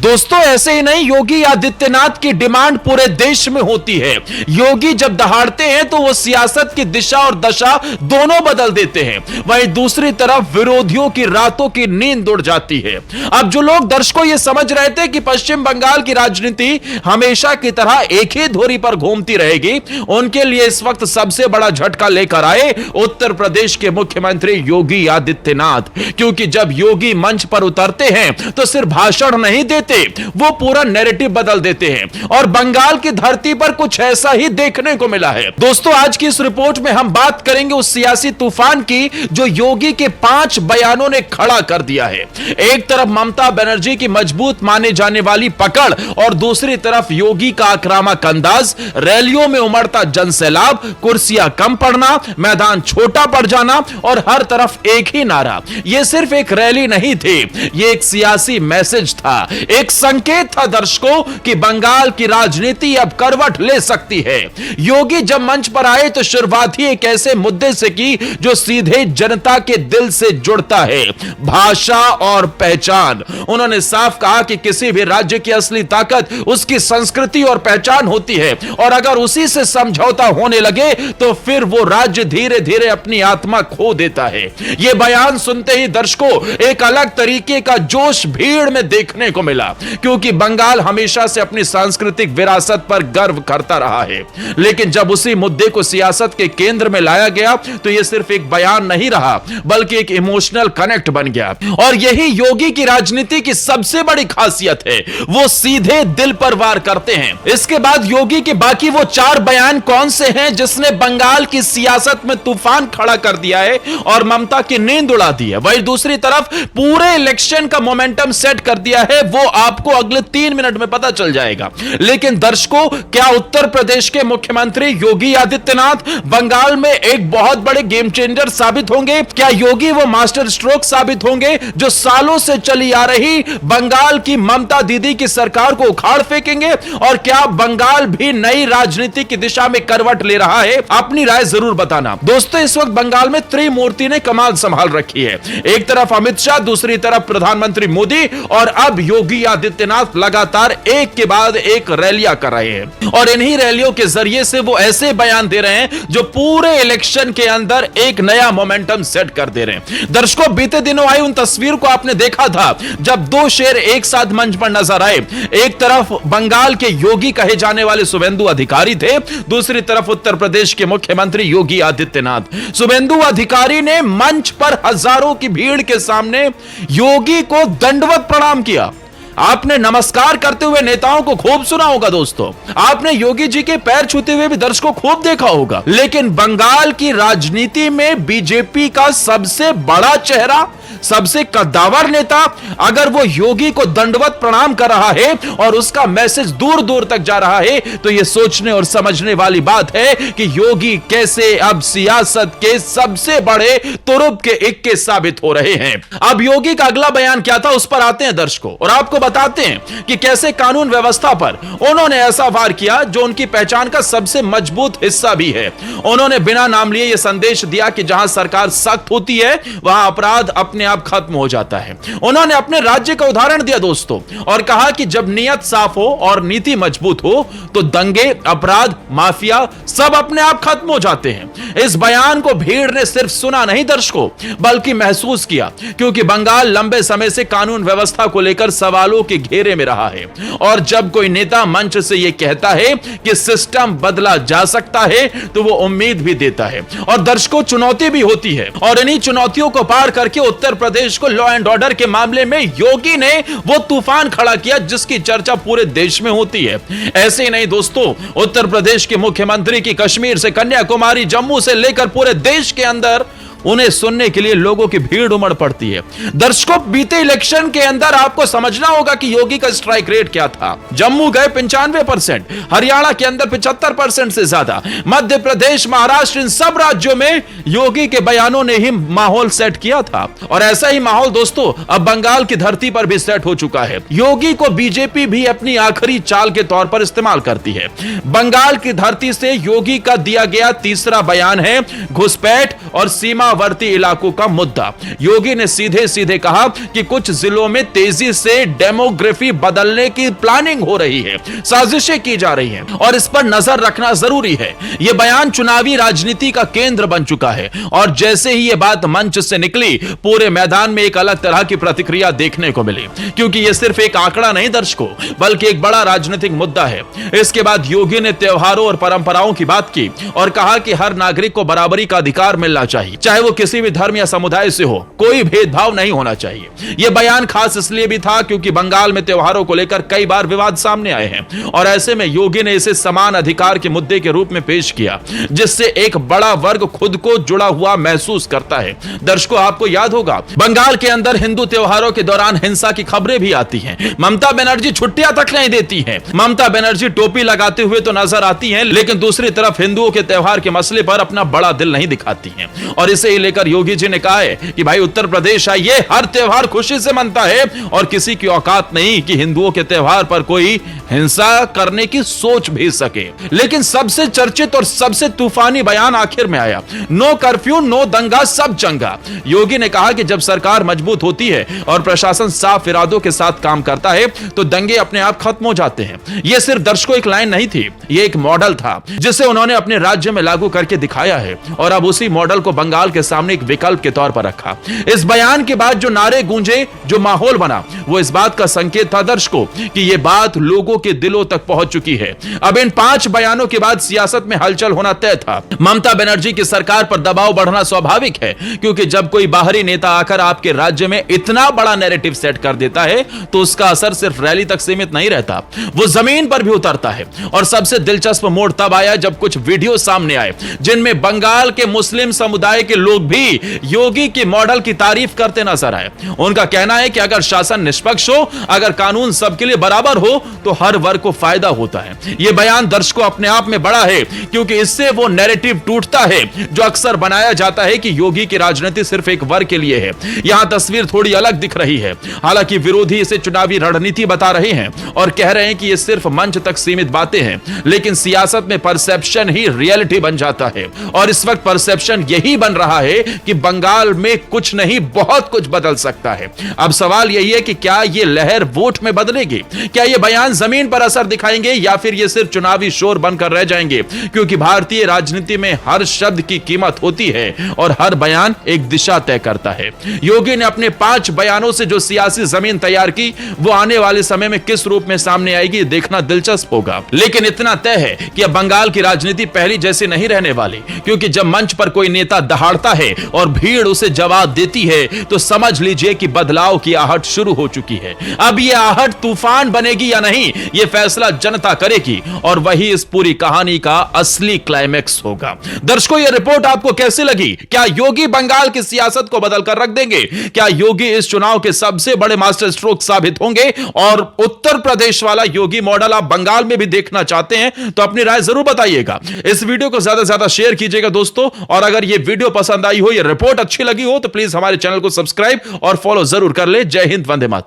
दोस्तों ऐसे ही नहीं, योगी आदित्यनाथ की डिमांड पूरे देश में होती है। योगी जब दहाड़ते हैं तो वो सियासत की दिशा और दशा दोनों बदल देते हैं। वहीं दूसरी तरफ विरोधियों की रातों की नींद उड़ जाती है। अब जो लोग दर्शकों ये समझ रहे थे कि पश्चिम बंगाल की राजनीति हमेशा की तरह एक ही धुरी पर घूमती रहेगी, उनके लिए इस वक्त सबसे बड़ा झटका लेकर आए उत्तर प्रदेश के मुख्यमंत्री योगी आदित्यनाथ। क्योंकि जब योगी मंच पर उतरते हैं तो सिर्फ भाषण नहीं देते, वो पूरा नैरेटिव बदल देते हैं। और बंगाल की धरती पर कुछ ऐसा ही देखने को मिला है। दोस्तों आज की इस रिपोर्ट में हम बात करेंगे उस सियासी तूफान की जो योगी के 5 बयानों ने खड़ा कर दिया है। एक तरफ ममता बनर्जी की मजबूत माने जाने वाली पकड़ और दूसरी तरफ योगी का आक्रामक अंदाज, रैलियों में उमड़ता जनसैलाब, कुर्सियां कम पड़ना, मैदान छोटा पड़ जाना और हर तरफ एक ही नारा। यह सिर्फ एक रैली नहीं थी, यह एक सियासी मैसेज था, एक संकेत था दर्शकों कि बंगाल की राजनीति अब करवट ले सकती है। योगी जब मंच पर आए तो शुरुआत ही एक ऐसे मुद्दे से की जो सीधे जनता के दिल से जुड़ता है, भाषा और पहचान। उन्होंने साफ कहा कि किसी भी राज्य की असली ताकत उसकी संस्कृति और पहचान होती है और अगर उसी से समझौता होने लगे तो फिर वो राज्य धीरे धीरे अपनी आत्मा खो देता है। यह बयान सुनते ही दर्शकों एक अलग तरीके का जोश भीड़ में देखने को मिला, क्योंकि बंगाल हमेशा से अपनी सांस्कृतिक विरासत पर गर्व करता रहा है। लेकिन जब उसी मुद्दे को सियासत के केंद्र में लाया गया तो यह सिर्फ एक बयान नहीं रहा बल्कि एक इमोशनल कनेक्ट बन गया। और यही योगी की राजनीति की सबसे बड़ी खासियत है, वो सीधे दिल पर वार करते हैं। इसके बाद योगी के बाकी वो 4 बयान कौन से हैं जिसने बंगाल की सियासत में तूफान खड़ा कर दिया है और ममता की नींद उड़ा दी है, वहीं दूसरी तरफ पूरे इलेक्शन का मोमेंटम सेट कर दिया है, वो आपको अगले 3 मिनट में पता चल जाएगा। लेकिन दर्शकों क्या उत्तर प्रदेश के मुख्यमंत्री योगी आदित्यनाथ बंगाल में एक बहुत बड़े गेम चेंजर साबित होंगे? क्या योगी वो मास्टर स्ट्रोक साबित होंगे जो सालों से चली आ रही बंगाल की ममता दीदी की सरकार को उखाड़ फेंकेंगे? और क्या बंगाल भी नई राजनीति की दिशा में करवट ले रहा है? अपनी राय जरूर बताना। दोस्तों इस वक्त बंगाल में त्रिमूर्ति ने कमाल संभाल रखी है। एक तरफ अमित शाह, दूसरी तरफ प्रधानमंत्री मोदी और अब योगी आदित्यनाथ लगातार एक के बाद एक रैलियां कर रहे हैं और इन्हीं रैलियों के जरिए से वो ऐसे बयान दे रहे हैं जो पूरे इलेक्शन के अंदर एक नया मोमेंटम सेट कर दे रहे हैं। दर्शकों बीते दिनों आई उन तस्वीर को आपने देखा था जब 2 शेर एक साथ मंच पर नजर आए। एक तरफ बंगाल के योगी कहे जाने वाले शुभेंदु अधिकारी थे, दूसरी तरफ उत्तर प्रदेश के मुख्यमंत्री योगी आदित्यनाथ। शुभेंदु अधिकारी ने मंच पर हजारों की भीड़ के सामने योगी को दंडवत प्रणाम किया। आपने नमस्कार करते हुए नेताओं को खूब सुना होगा दोस्तों, आपने योगी जी के पैर छूते हुए भी दर्शकों खूब देखा होगा। लेकिन बंगाल की राजनीति में बीजेपी का सबसे बड़ा चेहरा, सबसे कद्दावर नेता अगर वो योगी को दंडवत प्रणाम कर रहा है और उसका मैसेज दूर दूर तक जा रहा है तो यह सोचने और समझने वाली बात है कि योगी कैसे अब सियासत के सबसे बड़े तुरुप के इक्के साबित हो रहे हैं। अब योगी का अगला बयान क्या था उस पर आते हैं दर्शकों और आपको बताते हैं कि कैसे कानून व्यवस्था पर उन्होंने ऐसा वार किया जो उनकी पहचान का सबसे मजबूत हिस्सा भी है। उन्होंने बिना नाम लिए यह संदेश दिया कि जहां सरकार सख्त होती है वहां अपराध अपने आप खत्म हो जाता है। उन्होंने अपने राज्य का उदाहरण दिया दोस्तों और कहा कि जब नियत साफ हो और नीति मजबूत हो तो दंगे, अपराध, माफिया सब अपने आप खत्म हो जाते हैं। इस बयान को भीड़ ने सिर्फ सुना नहीं दर्शकों बल्कि महसूस किया, क्योंकि बंगाल लंबे समय से कानून व्यवस्था को लेकर सवालों के घेरे में रहा है और जब कोई नेता मंच से यह कहता है कि सिस्टम बदला जा सकता है तो वो उम्मीद भी देता है और दर्शकों चुनौती भी होती है। और इन्हीं चुनौतियों को पार करके उत्तर प्रदेश को लॉ एंड ऑर्डर के मामले में योगी ने वो तूफान खड़ा किया जिसकी चर्चा पूरे देश में होती है। ऐसे ही नहीं दोस्तों, उत्तर प्रदेश के मुख्यमंत्री की कश्मीर से कन्याकुमारी, जम्मू से लेकर पूरे देश के अंदर उन्हें सुनने के लिए लोगों की भीड़ उमड़ पड़ती है। दर्शकों बीते इलेक्शन के अंदर आपको समझना होगा कि योगी का स्ट्राइक रेट क्या था। जम्मू गए 95%, हरियाणा के अंदर 75% से ज्यादा, मध्य प्रदेश, महाराष्ट्र, इन सब राज्यों में योगी के बयानों ने ही माहौल सेट किया था और ऐसा ही माहौल दोस्तों अब बंगाल की धरती पर भी सेट हो चुका है। योगी को बीजेपी भी अपनी आखिरी चाल के तौर पर इस्तेमाल करती है। बंगाल की धरती से योगी का दिया गया तीसरा बयान है घुसपैठ और सीमा सीमावर्ती इलाकों का मुद्दा। योगी ने सीधे सीधे कहा कि कुछ जिलों में तेजी से डेमोग्राफी बदलने की प्लानिंग हो रही है, साजिशें की जा रही हैं और इस पर नजर रखना जरूरी है। यह बयान चुनावी राजनीति का केंद्र बन चुका है और जैसे ही यह बात मंच से निकली, पूरे मैदान में एक अलग तरह की प्रतिक्रिया देखने को मिली, क्योंकि यह सिर्फ एक आंकड़ा नहीं दर्शकों, बल्कि एक बड़ा राजनीतिक मुद्दा है। इसके बाद योगी ने त्योहारों और परंपराओं की बात की और कहा कि हर नागरिक को बराबरी का अधिकार मिलना चाहिए, चाहे वो किसी भी धर्म या समुदाय से हो, कोई भेदभाव नहीं होना चाहिए। यह बयान खास इसलिए भी था क्योंकि बंगाल में त्योहारों को लेकर कई बार विवाद सामने आए हैं और ऐसे में योगी ने इसे समान अधिकार के मुद्दे के रूप में पेश किया, जिससे एक बड़ा वर्ग खुद को जुड़ा हुआ महसूस करता है। दर्शकों, आपको याद होगा बंगाल के अंदर हिंदू त्योहारों के दौरान हिंसा की खबरें भी आती हैं। ममता बनर्जी छुट्टियां तक नहीं देती हैं। ममता बनर्जी टोपी लगाते हुए तो नजर आती हैं, लेकिन दूसरी तरफ हिंदुओं के त्योहार के मसले पर अपना बड़ा दिल नहीं दिखाती हैं। और इसे ही लेकर योगी जी ने कहा है कि भाई उत्तर प्रदेश आइए, हर त्योहार खुशी से मनता है और किसी की औकात नहीं कि हिंदुओं के त्योहार पर कोई हिंसा करने की सोच भी सके। लेकिन सबसे चर्चित और सबसे तूफानी बयान आखिर में आया। नो कर्फ्यू, नो दंगा, सब चंगा। योगी ने कहा कि जब सरकार मजबूत होती है और प्रशासन साफ इरादों के साथ काम करता है तो दंगे अपने आप खत्म हो जाते हैं। यह सिर्फ दर्शकों एक लाइन नहीं थी, यह एक मॉडल था जिसे उन्होंने अपने राज्य में लागू करके दिखाया है और अब उसी मॉडल को बंगाल के सामने एक विकल्प के तौर पर रखा। इस बयान के बाद जो नारे गूंजे, जो माहौल बना, वो इस बात का संकेत था दर्शकों कि यह बात लोगों के दिलों तक पहुंच चुकी है। अब इन 5 बयानों के बाद सियासत में हलचल होना तय था। ममता बनर्जी की सरकार पर दबाव बढ़ना स्वाभाविक है, क्योंकि जब कोई बाहरी नेता आकर आपके राज्य में इतना बड़ा नैरेटिव सेट कर देता है तो उसका असर सिर्फ रैली तक सीमित नहीं रहता, वो जमीन पर भी उतरता है। और सबसे दिलचस्प मोड़ तब आया जब कुछ वीडियो सामने आए जिनमें बंगाल के मुस्लिम समुदाय के लोग भी योगी के मॉडल की तारीफ करते नजर आए। उनका कहना है कि अगर शासन निष्पक्ष हो, अगर कानून सबके लिए बराबर हो तो हर वर्ग को फायदा होता है। यह बयान दर्शकों अपने आप में बड़ा है, क्योंकि इससे वो नैरेटिव टूटता है जो अक्सर बनाया जाता है कि योगी की राजनीति सिर्फ एक वर्ग के लिए है। यहां तस्वीर थोड़ी अलग दिख रही है। हालांकि विरोधी इसे चुनावी रणनीति बता रहे हैं और कह रहे हैं कि ये सिर्फ मंच तक सीमित बातें हैं, लेकिन सियासत में परसेप्शन ही रियलिटी बन जाता है। और इस वक्त परसेप्शन यही बन रहा है कि बंगाल में कुछ नहीं, बहुत कुछ बदल सकता है। अब सवाल यही है कि क्या यह लहर वोट में बदलेगी? क्या यह बयान जमीन पर असर दिखाएंगे या फिर यह सिर्फ चुनावी शोर बनकर रह जाएंगे? क्योंकि भारतीय राजनीति में हर शब्द की कीमत होती है और हर बयान एक दिशा तय करता है। योगी ने अपने 5 बयानों से जो सियासी जमीन तैयार की, वो आने वाले समय में किस रूप में सामने आएगी देखना दिलचस्प होगा। लेकिन इतना तय है कि अब बंगाल की राजनीति पहली जैसी नहीं रहने वाली, क्योंकि जब मंच पर कोई नेता दहाड़ता है और भीड़ उसे जवाब देती है तो समझ लीजिए कि बदलाव की आहट शुरू हो चुकी है। अब यह आहट तूफान बनेगी या नहीं, यह फैसला जनता करेगी और वही इस पूरी कहानी का असली क्लाइमैक्स होगा। दर्शकों, यह रिपोर्ट आपको कैसी लगी? क्या योगी बंगाल की सियासत को बदलकर रख देंगे? क्या योगी इस चुनाव के सबसे बड़े मास्टर स्ट्रोक साबित होंगे? और उत्तर प्रदेश वाला योगी मॉडल आप बंगाल में भी देखना चाहते हैं तो अपनी राय जरूर बताइएगा। इस वीडियो को ज्यादा से ज्यादा शेयर कीजिएगा दोस्तों, और अगर यह वीडियो पसंद आई हो, यह रिपोर्ट अच्छी लगी हो तो प्लीज हमारे चैनल को सब्सक्राइब और फॉलो जरूर कर ले। जय हिंद, वंदे मातरम।